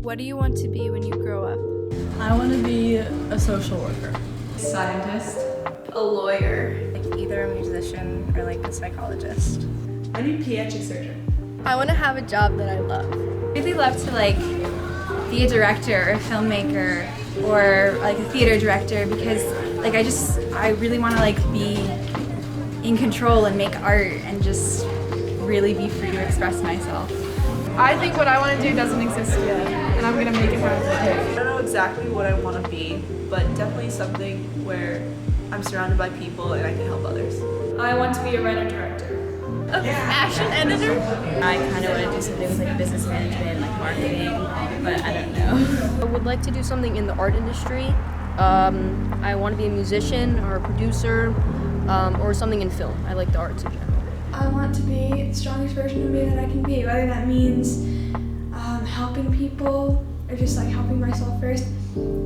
What do you want to be when you grow up? I want to be a social worker. Scientist. A lawyer. Like either a musician or like a psychologist. I need pediatric surgeon. I want to have a job that I love. I really love to be a director or a filmmaker or like a theater director because I really want to be in control and make art and just really be free to express myself. I think what I want to do doesn't exist yet, and I'm going to make it happen. I don't know exactly what I want to be, but definitely something where I'm surrounded by people and I can help others. I want to be a writer-director. A fashion editor? I kind of want to do something with like business management, like marketing, but I don't know. I would like to do something in the art industry. I want to be a musician or a producer or something in film. I like the arts in general. I want to be the strongest version of me that I can be, whether that means helping people or just helping myself first.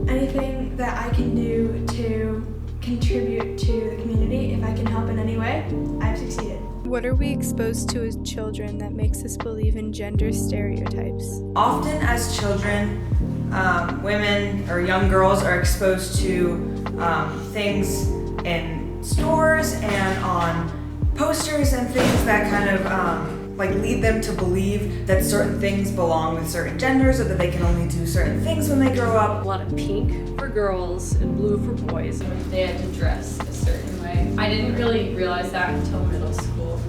Anything that I can do to contribute to the community, if I can help in any way, I've succeeded. What are we exposed to as children that makes us believe in gender stereotypes? Often as children, women or young girls are exposed to things in stores and on posters and things that kind of lead them to believe that certain things belong with certain genders or that they can only do certain things when they grow up. A lot of pink for girls and blue for boys. They had to dress a certain way. I didn't really realize that until middle school,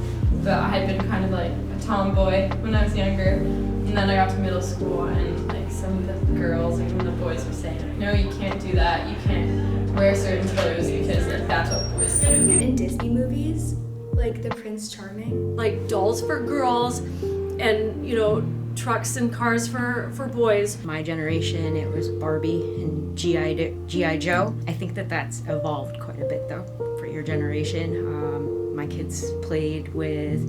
but I had been kind of like a tomboy when I was younger. And then I got to middle school and some of the girls and the boys were saying, no, you can't do that. You can't wear certain clothes because that's what boys do. In Disney movies, like the Prince Charming. Like dolls for girls and, trucks and cars for boys. My generation, it was Barbie and G.I. Joe. I think that's evolved quite a bit though for your generation. My kids played with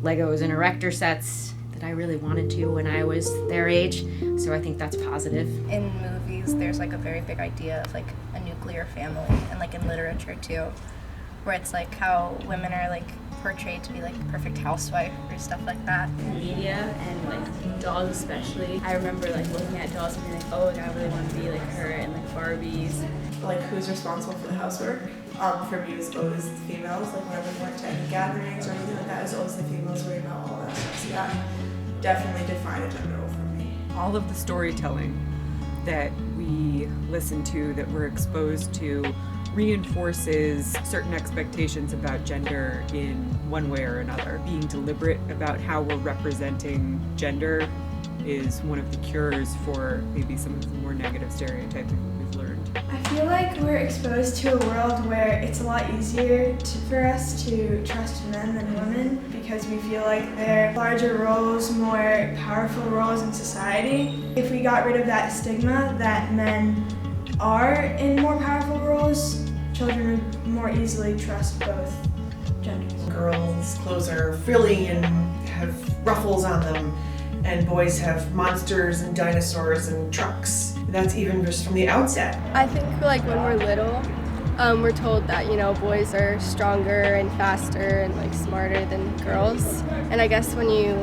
Legos and erector sets that I really wanted to when I was their age, so I think that's positive. In movies, there's a very big idea of a nuclear family, and in literature too, where it's how women are portrayed to be the perfect housewife or stuff like that. Media and dolls especially. I remember looking at dolls and being oh, I really want to be like her and Barbies. Who's responsible for the housework? For me, it was always the females. Whenever we went to any gatherings or anything like that, it was always the females worrying about all that stuff. So that definitely defined a gender role for me. All of the storytelling that we listen to, that we're exposed to, reinforces certain expectations about gender in one way or another. Being deliberate about how we're representing gender is one of the cures for maybe some of the more negative stereotypes we've learned. I feel like we're exposed to a world where it's a lot easier for us to trust men than women because we feel like they're larger roles, more powerful roles in society. If we got rid of that stigma that men are in more powerful roles, children would more easily trust both genders. Girls' clothes are frilly and have ruffles on them, and boys have monsters and dinosaurs and trucks. That's even just from the outset. I think when we're little, we're told that boys are stronger and faster and smarter than girls. And I guess when you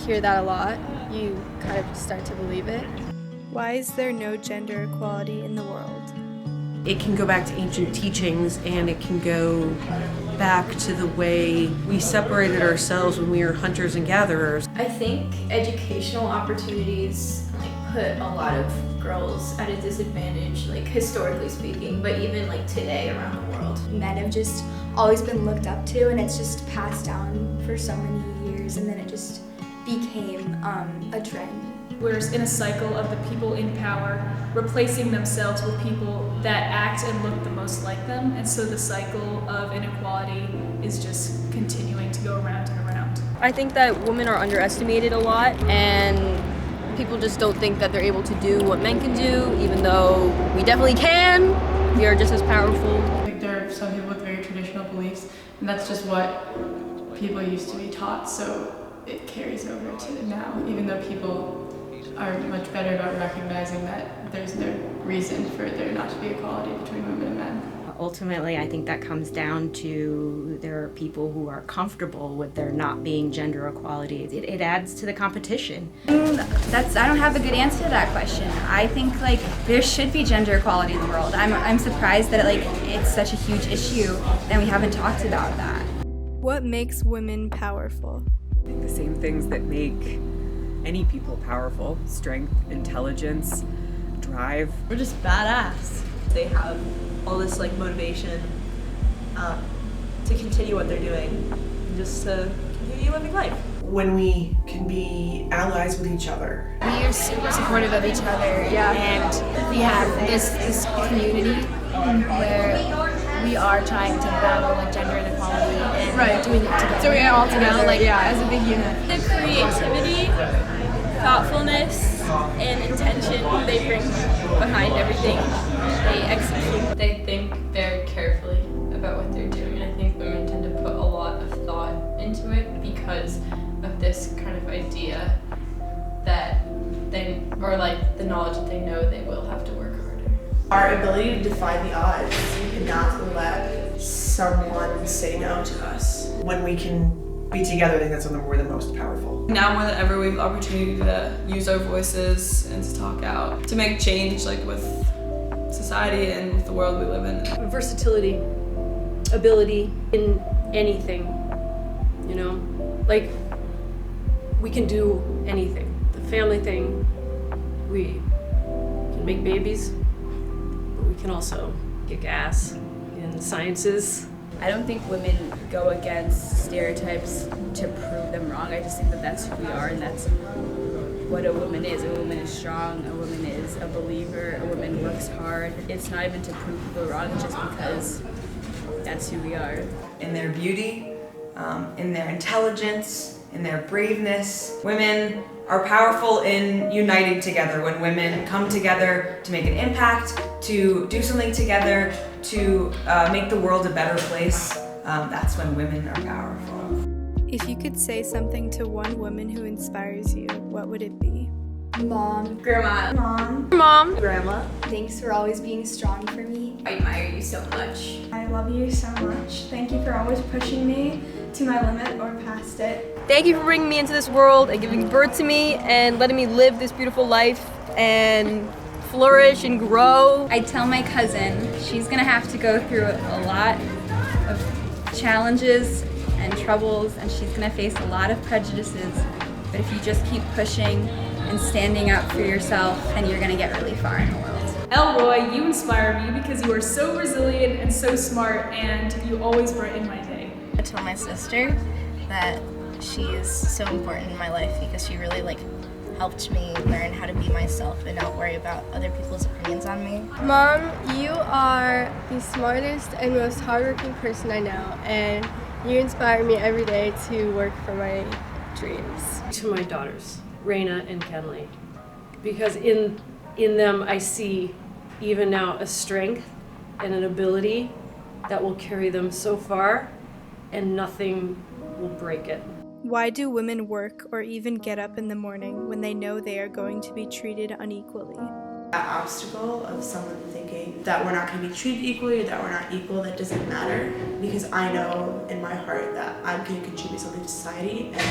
hear that a lot, you kind of start to believe it. Why is there no gender equality in the world? It can go back to ancient teachings, and it can go back to the way we separated ourselves when we were hunters and gatherers. I think educational opportunities put a lot of girls at a disadvantage, historically speaking, but even today around the world. Men have just always been looked up to, and it's just passed down for so many years, and then it just became a trend. We're in a cycle of the people in power replacing themselves with people that act and look the most like them, and so the cycle of inequality is just continuing to go around and around. I think that women are underestimated a lot, and people just don't think that they're able to do what men can do, even though we definitely can. We are just as powerful. I think there are some people with very traditional beliefs, and that's just what people used to be taught, so it carries over to now, even though people are much better about recognizing that there's no reason for there not to be equality between women and men. ultimately, I think that comes down to there are people who are comfortable with there not being gender equality. It adds to the competition. I don't have a good answer to that question. I think like there should be gender equality in the world. I'm surprised that it's such a huge issue and we haven't talked about that. What makes women powerful? I think the same things that make any people powerful: strength, intelligence, drive. We're just badass. They have all this like motivation to continue what they're doing, and just to continue living life. When we can be allies with each other. We are super supportive of each other, and we have this community where we are trying to battle like gender inequality and doing it together. Doing it all together, as a big unit. The creativity, thoughtfulness, and intention they bring behind everything they execute. They think very carefully about what they're doing, and I think women tend to put a lot of thought into it because of this kind of idea that or like the knowledge that they know they will have to work harder. Our ability to defy the odds and not let someone say no to us. When we can be together, I think that's when we're the most powerful. Now more than ever, we have the opportunity to use our voices and to talk out, to make change like with society and with the world we live in. Versatility, ability in anything, like we can do anything. The family thing, we can make babies, but we can also kick ass in the sciences. I don't think women go against stereotypes to prove them wrong. I just think that that's who we are, and that's what a woman is. A woman is strong, a woman is a believer, a woman works hard. It's not even to prove people wrong, just because that's who we are. In their beauty, in their intelligence, in their braveness. Women are powerful in uniting together. When women come together to make an impact, to do something together, to make the world a better place, that's when women are powerful. If you could say something to one woman who inspires you, what would it be? Mom. Grandma. Mom. Mom. Grandma. Thanks for always being strong for me. I admire you so much. I love you so much. Thank you for always pushing me to my limit or past it. Thank you for bringing me into this world and giving birth to me and letting me live this beautiful life and flourish and grow. I tell my cousin she's gonna have to go through a lot of challenges and troubles, and she's gonna face a lot of prejudices, but if you just keep pushing and standing up for yourself, then you're gonna get really far in the world. Elroy, you inspire me because you are so resilient and so smart, and you always brighten my day. I told my sister that she is so important in my life because she really helped me learn how to be myself and not worry about other people's opinions on me. Mom, you are the smartest and most hardworking person I know, and you inspire me every day to work for my dreams. To my daughters, Raina and Kenley, because in them I see even now a strength and an ability that will carry them so far, and nothing will break it. Why do women work or even get up in the morning when they know they are going to be treated unequally? That obstacle of someone thinking that we're not going to be treated equally or that we're not equal, that doesn't matter, because I know in my heart that I'm going to contribute something to society, and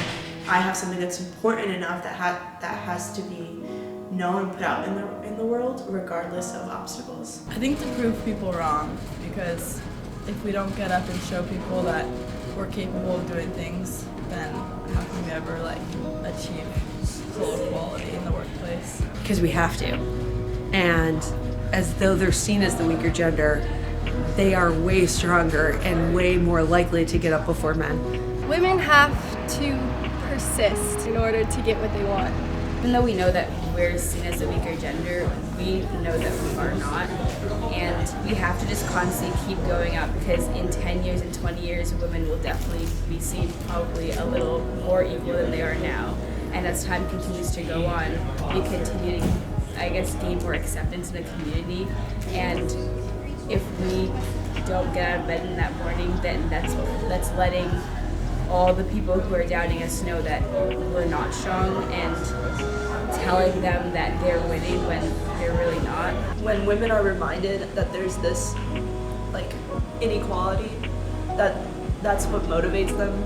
I have something that's important enough that has to be known and put out in the world regardless of obstacles. I think to prove people wrong, because if we don't get up and show people that we're capable of doing things, then how can we ever achieve full equality in the workplace? Because we have to. And as though they're seen as the weaker gender, they are way stronger and way more likely to get up before men. Women have to persist in order to get what they want. Even though we know that we're seen as the weaker gender, we know that we are not. And we have to just constantly keep going up, because in 10 years and 20 years, women will definitely be seen probably a little more equal than they are now. And as time continues to go on, we continue to, gain more acceptance in the community. And if we don't get out of bed in that morning, then that's letting all the people who are doubting us know that we're not strong, and telling them that they're winning when they're really not. When women are reminded that there's this like inequality, that's what motivates them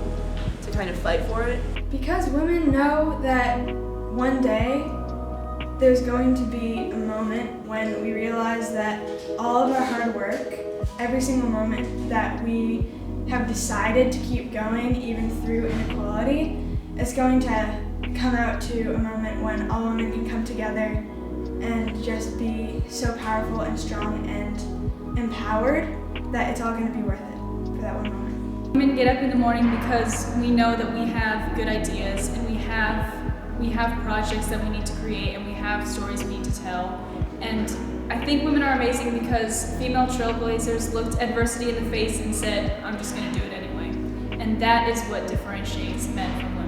to kind of fight for it? Because women know that one day there's going to be a moment when we realize that all of our hard work, every single moment that we have decided to keep going even through inequality, is going to come out to a moment when all women can come together and just be so powerful and strong and empowered that it's all going to be worth it for that one moment. Women get up in the morning because we know that we have good ideas and we have projects that we need to create and we have stories we need to tell. And I think women are amazing because female trailblazers looked adversity in the face and said, I'm just going to do it anyway. And that is what differentiates men from women.